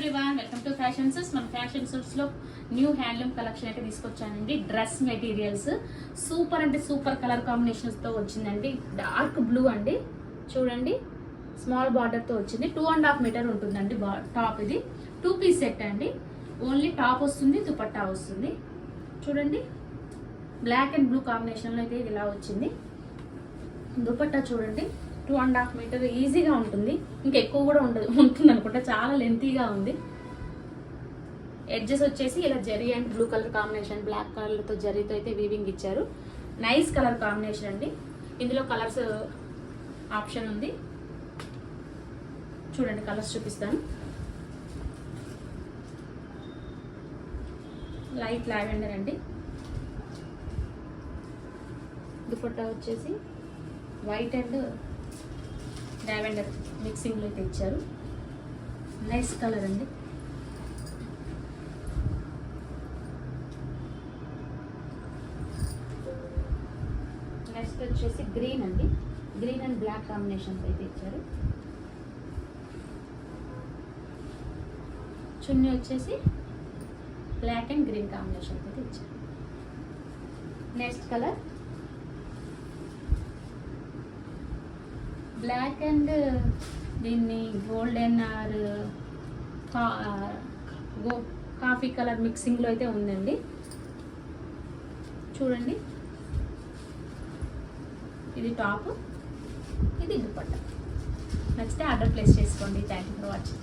Everyone, welcome to fashion source. మన fashion source లో new handloom collection అయితే తీసుకొచ్చానండి. డ్రెస్ మెటీరియల్స్ సూపర్ అంటే సూపర్ కలర్ కాంబినేషన్స్ తో వచ్చిందండి. డార్క్ బ్లూ అండి, చూడండి స్మాల్ బార్డర్ తో వచ్చింది. 2.5 మీటర్ ఉంటుందండి టాప్. ఇది 2 పీస్ సెట్ అండి. ఓన్లీ టాప్ వస్తుంది, దుపట్టా వస్తుంది. చూడండి బ్లాక్ అండ్ బ్లూ కాంబినేషన్ లో అయితే ఇది ఇలా వచ్చింది. దుపట్టా చూడండి 2.5 మీటర్ ఈజీగా ఉంటుంది. ఇంకా ఎక్కువ కూడా ఉంటుంది అనుకుంటా, చాలా లెంతీగా ఉంది. ఎడ్జెస్ వచ్చేసి ఇలా zari and blue colour combination, black కలర్తో జరీతో అయితే వీవింగ్ ఇచ్చారు. నైస్ కలర్ కాంబినేషన్ అండి. ఇందులో కలర్స్ ఆప్షన్ ఉంది, చూడండి కలర్స్ చూపిస్తాను. లైట్ లావెండర్ అండి. దుపట్టా వచ్చేసి వైట్ అండ్ లావెండర్ మిక్సింగ్ లో అయితే ఇచ్చారు. నైస్ కలర్ అండి. నెక్స్ట్ వచ్చేసి గ్రీన్ అండి. గ్రీన్ అండ్ బ్లాక్ కాంబినేషన్ అయితే ఇచ్చారు. చున్నీ వచ్చేసి బ్లాక్ అండ్ గ్రీన్ కాంబినేషన్ అయితే ఇచ్చారు. నెక్స్ట్ కలర్ బ్లాక్ అండ్ దీన్ని గోల్డెన్ ఆర్ కాఫీ కలర్ మిక్సింగ్లో అయితే ఉందండి. చూడండి ఇది టాప్, ఇది దుపట్టా. నచ్చితే ఆర్డర్ ప్లేస్ చేసుకోండి. Thank you for watching.